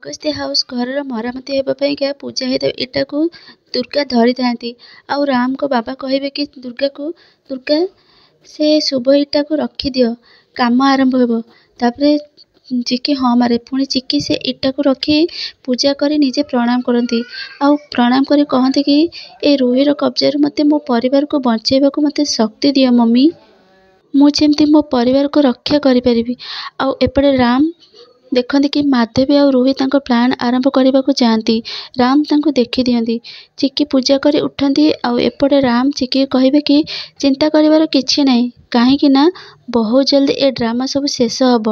Agastya house ଘରର ମରାମତି ହେବା ପାଇଁକା ପୂଜା ହେଇଥାଏ। ଏଟାକୁ ଦୁର୍ଗା ଧରିଥାନ୍ତି। ଆଉ ରାମଙ୍କ ବାବା କହିବେ କି ଦୁର୍ଗା ସେ ଶୁଭ ଇଟାକୁ ରଖିଦିଅ, କାମ ଆରମ୍ଭ ହେବ। ତାପରେ ଚିକି ହଁ ମାରେ। ପୁଣି ଚିକି ସେ ଇଟାକୁ ରଖି ପୂଜା କରି ନିଜେ ପ୍ରଣାମ କରନ୍ତି। ଆଉ ପ୍ରଣାମ କରି କହନ୍ତି କି ଏ ରୁହିର କବ୍ଜାରୁ ମୋତେ ମୋ ପରିବାରକୁ ବଞ୍ଚେଇବାକୁ ମୋତେ ଶକ୍ତି ଦିଅ ମମି। ମୁଁ ଯେମିତି ମୋ ପରିବାରକୁ ରକ୍ଷା କରିପାରିବି। ଆଉ ଏପଟେ ରାମ ଦେଖନ୍ତି କି ମାଧବୀ ଆଉ ରୁହି ତାଙ୍କ ପ୍ଲାନ୍ ଆରମ୍ଭ କରିବାକୁ ଯାଆନ୍ତି। ରାମ ତାଙ୍କୁ ଦେଖିଦିଅନ୍ତି। ଚିକି ପୂଜା କରି ଉଠନ୍ତି। ଆଉ ଏପଟେ ରାମ ଚିକି କହିବେ କି ଚିନ୍ତା କରିବାର କିଛି ନାହିଁ, କାହିଁକି ନା ବହୁତ ଜଲ୍ଦି ଏ ଡ୍ରାମା ସବୁ ଶେଷ ହେବ।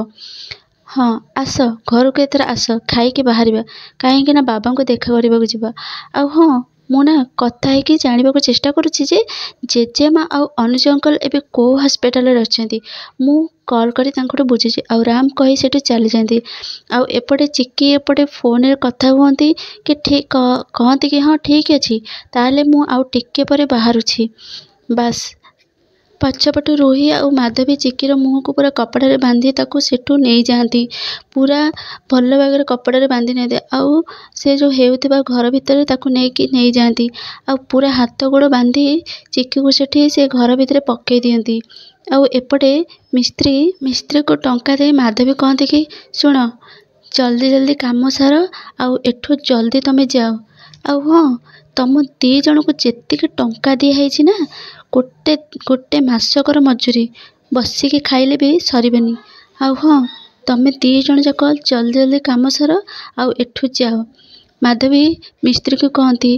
ହଁ ଆସ ଘରକୁ ଏଥର ଆସ, ଖାଇକି ବାହାରିବା, କାହିଁକି ନା ବାବାଙ୍କୁ ଦେଖା କରିବାକୁ ଯିବା। ଆଉ ହଁ ମୁଁ ନା କଥା ହେଇକି ଜାଣିବାକୁ ଚେଷ୍ଟା କରୁଛି ଯେ ଜେଜେମା ଆଉ ଅନୁଜ ଅଙ୍କଲ ଏବେ କେଉଁ ହସ୍ପିଟାଲରେ ଅଛନ୍ତି। ମୁଁ କଲ୍ କରି ତାଙ୍କଠୁ ବୁଝୁଛି। ଆଉ ରାମ କହି ସେଠୁ ଚାଲିଯାଆନ୍ତି। ଆଉ ଏପଟେ ଚିକି ଏପଟେ ଫୋନରେ କଥା ହୁଅନ୍ତି କି କହନ୍ତି କି ହଁ ଠିକ୍ ଅଛି, ତାହେଲେ ମୁଁ ଆଉ ଟିକେ ପରେ ବାହାରୁଛି। ବାସ୍ ପଛପଟୁ ରୁହି ଆଉ ମାଧବୀ ଚିକିର ମୁହଁକୁ ପୁରା କପଡ଼ାରେ ବାନ୍ଧି ତାକୁ ସେଠୁ ନେଇଯାଆନ୍ତି। ପୁରା ଭଲ ଭାବରେ କପଡ଼ାରେ ବାନ୍ଧି ନିଅନ୍ତି। ଆଉ ସେ ଯେଉଁ ହେଉଥିବା ଘର ଭିତରେ ତାକୁ ନେଇଯାଆନ୍ତି। ଆଉ ପୁରା ହାତ ଗୋଡ଼ ବାନ୍ଧି ଚିକିକୁ ସେଠି ସେ ଘର ଭିତରେ ପକେଇ ଦିଅନ୍ତି। ଆଉ ଏପଟେ ମିସ୍ତ୍ରୀକୁ ଟଙ୍କା ଦେଇ ମାଧବୀ କହନ୍ତି କି ଶୁଣ, ଜଲ୍ଦି କାମ ସାର ଆଉ ଏଠୁ ଜଲ୍ଦି ତମେ ଯାଅ। ଆଉ ହଁ ତମ 2 ଜଣଙ୍କୁ ଯେତିକି ଟଙ୍କା ଦିଆହେଇଛି ନା, ଗୋଟେ ମାସକର ମଜୁରୀ ବସିକି ଖାଇଲେ ବି ସରିବନି। ଆଉ ହଁ ତମେ 2 ଜଣ ଯାକ ଜଲ୍ଦି କାମ ସାର ଆଉ ଏଠୁ ଯାଅ। ମାଧବୀ ମିସ୍ତ୍ରୀକୁ କହନ୍ତି।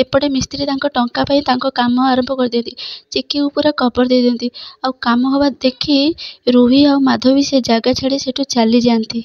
ଏପଟେ ମିସ୍ତ୍ରୀ ତାଙ୍କ ଟଙ୍କା ପାଇଁ ତାଙ୍କ କାମ ଆରମ୍ଭ କରିଦିଅନ୍ତି। ଚିକିକୁ ପୁରା କବର ଦେଇଦିଅନ୍ତି। ଆଉ କାମ ହେବା ଦେଖି ରୁହି ଆଉ ମାଧବୀ ସେ ଜାଗା ଛାଡ଼ି ସେଠୁ ଚାଲିଯାଆନ୍ତି।